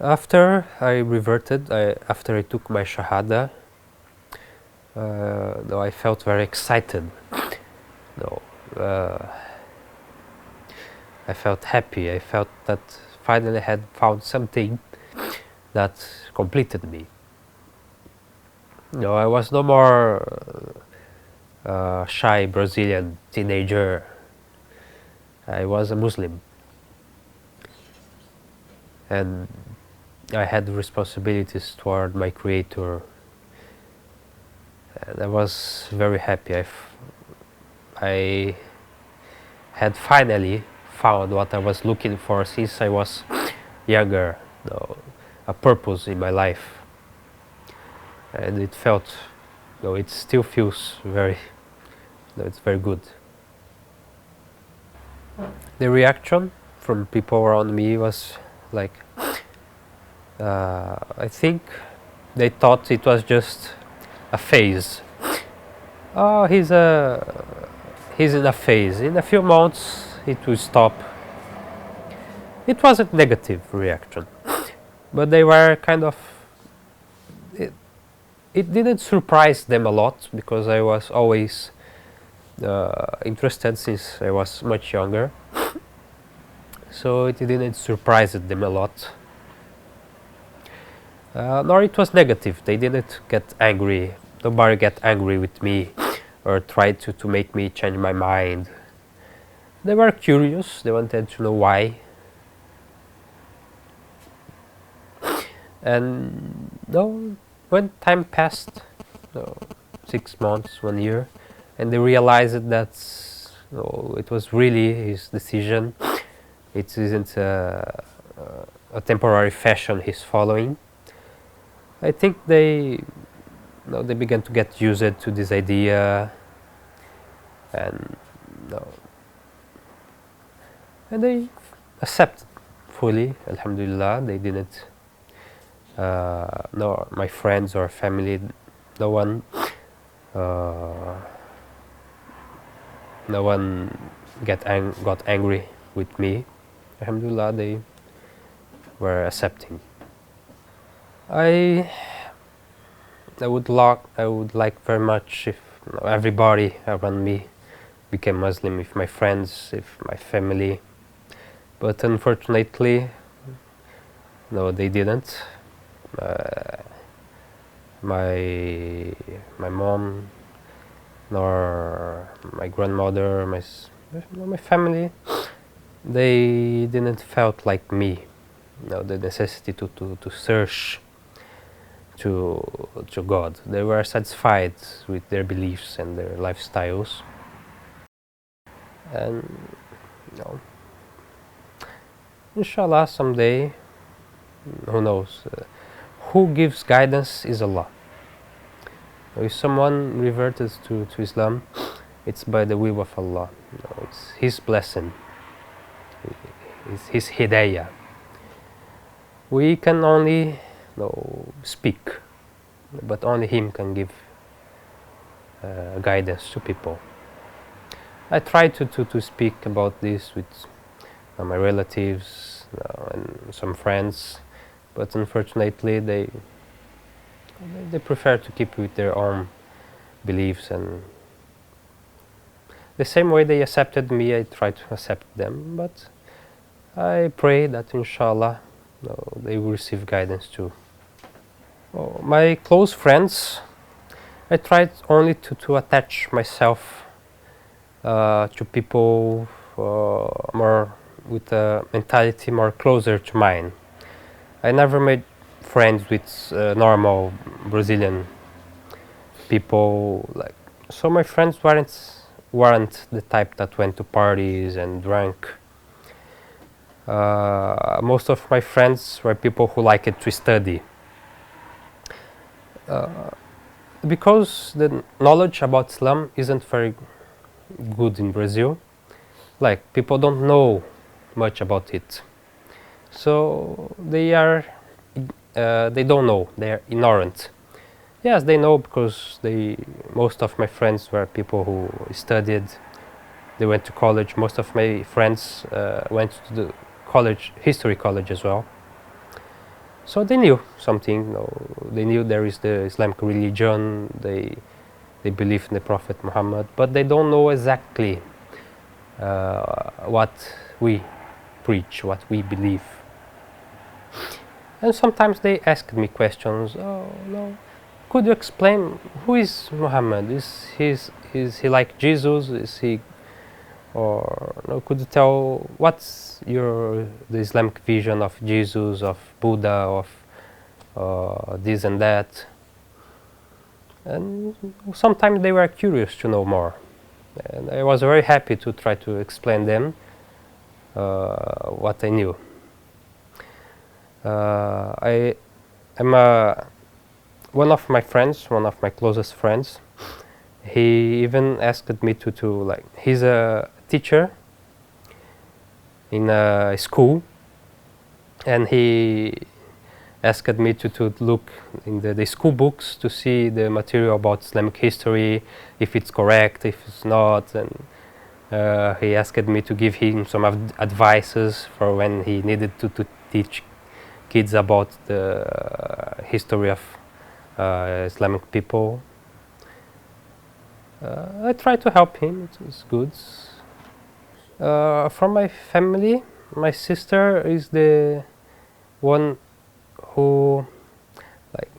After I reverted, after I took my Shahada, though I felt very excited. No, I felt happy. I felt that finally I had found something that completed me. No, I was no more shy Brazilian teenager. I was a Muslim, and I had responsibilities toward my Creator, and I was very happy. I had finally found what I was looking for since I was younger, a purpose in my life, and it felt, it still feels very, it's very good. The reaction from people around me was like, I think they thought it was just a phase. Oh, he's in a phase. In a few months, it will stop. It wasn't negative reaction, but they were kind of. It didn't surprise them a lot because I was always interested since I was much younger. So it didn't surprise them a lot. Nor it was negative. They didn't get angry. Nobody get angry with me or tried to make me change my mind. They were curious. They wanted to know why. And when time passed, 6 months, 1 year, and they realized that it was really his decision. It isn't a temporary fashion he's following. I think they began to get used to this idea, and they accepted fully. Alhamdulillah, they didn't. No, my friends or family, no one got angry with me. Alhamdulillah, they were accepting. I would like very much if everybody around me became Muslim, if my friends, if my family, but unfortunately, no, they didn't. My mom, nor my grandmother, my family, they didn't felt like me. The necessity to search to God. They were satisfied with their beliefs and their lifestyles. And inshallah, someday, who knows? Who gives guidance is Allah. If someone reverted to Islam, it's by the will of Allah. It's His blessing. It's His hidayah. We can only speak, but only Him can give guidance to people. I try to speak about this with my relatives and some friends, but unfortunately they prefer to keep with their own beliefs, and the same way they accepted me, I try to accept them, but I pray that inshallah they will receive guidance too. My close friends, I tried only to attach myself to people more with a mentality more closer to mine. I never made friends with normal Brazilian people. So my friends weren't the type that went to parties and drank. Most of my friends were people who liked to study. Because the knowledge about Islam isn't very good in Brazil, people don't know much about it. So they don't know, they are ignorant. Yes, they know because most of my friends were people who studied, they went to college. Most of my friends went to the history college as well. So they knew something. They knew there is the Islamic religion. They believe in the Prophet Muhammad, but they don't know exactly what we preach, what we believe. And sometimes they ask me questions. Oh no, could you explain who is Muhammad? Is he like Jesus? Is he, or no, could you tell what's the Islamic vision of Jesus, of Buddha, of this and that? And sometimes they were curious to know more, and I was very happy to try to explain them what I knew. I am one of my friends, one of my closest friends. He even asked me to like, he's a teacher in a school, and he asked me to look in the school books to see the material about Islamic history, if it's correct, if it's not, and he asked me to give him some advices for when he needed to teach kids about the history of Islamic people. I try to help him, it was good. From my family, my sister is the one who, like,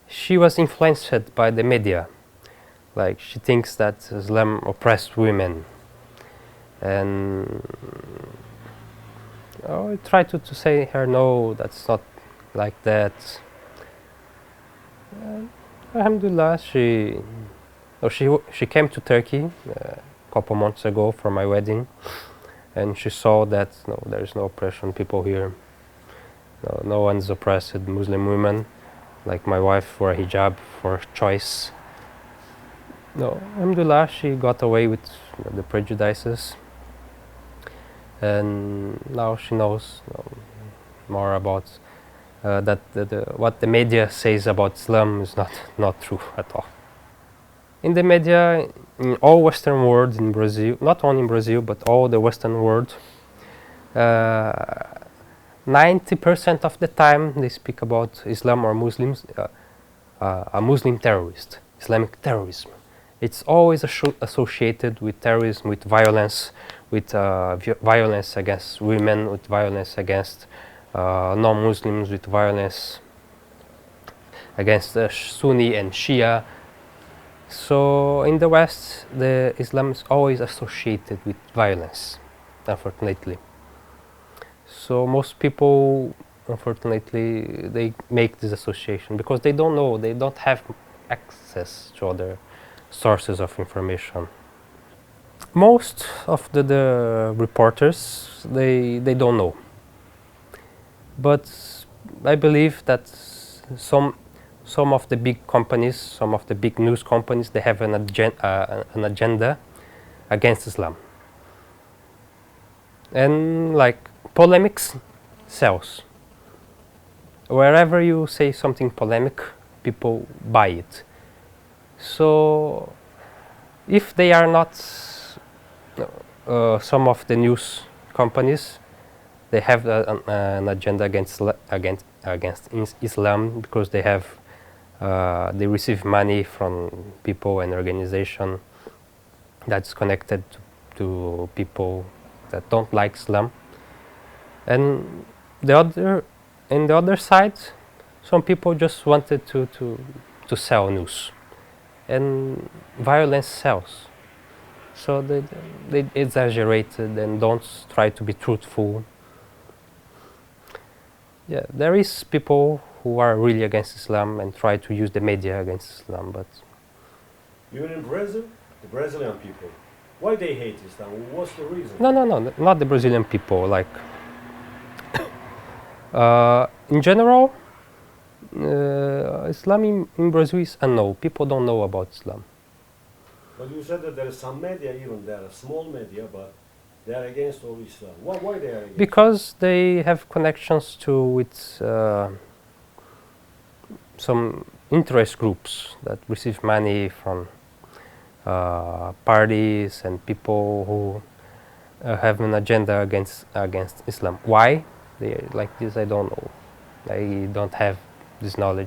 she was influenced by the media. Like, she thinks that Islam oppressed women. And I try to say her, no, that's not like that. Alhamdulillah, she came to Turkey a couple months ago for my wedding, and she saw that no, there is no oppression people here. No one's oppressed Muslim women, like my wife wore hijab for choice. No, alhamdulillah, she got away with the prejudices, and now she knows more about that what the media says about Islam is not true at all. In the media, in all Western world, in Brazil, not only in Brazil, but all the Western world, 90% of the time they speak about Islam or Muslims, a Muslim terrorist, Islamic terrorism. It's always associated with terrorism, with violence, with violence against women, with violence against non-Muslims, with violence against Sunni and Shia. So in the West, the Islam is always associated with violence, unfortunately. So most people, unfortunately, they make this association because they don't know, they don't have access to other sources of information. Most of the reporters, they don't know. But I believe that some of the big companies, some of the big news companies, they have an agenda against Islam. And like polemics sells. Wherever you say something polemic, people buy it. So if they are not some of the news companies, they have an agenda against Islam because they have they receive money from people and organization that's connected to people that don't like Islam. And the other side, some people just wanted to sell news, and violence sells. So they exaggerated and don't try to be truthful. Yeah, there is people who are really against Islam and try to use the media against Islam, but even in Brazil, the Brazilian people, why they hate Islam? What's the reason? No, not the Brazilian people. Like in general, Islam in Brazil is unknown. People don't know about Islam. But you said that there is some media, even there are small media, but they are against all Islam. Why they are against? Because they have connections with some interest groups that receive money from parties and people who have an agenda against Islam. Why they are like this, I don't know. I don't have this knowledge.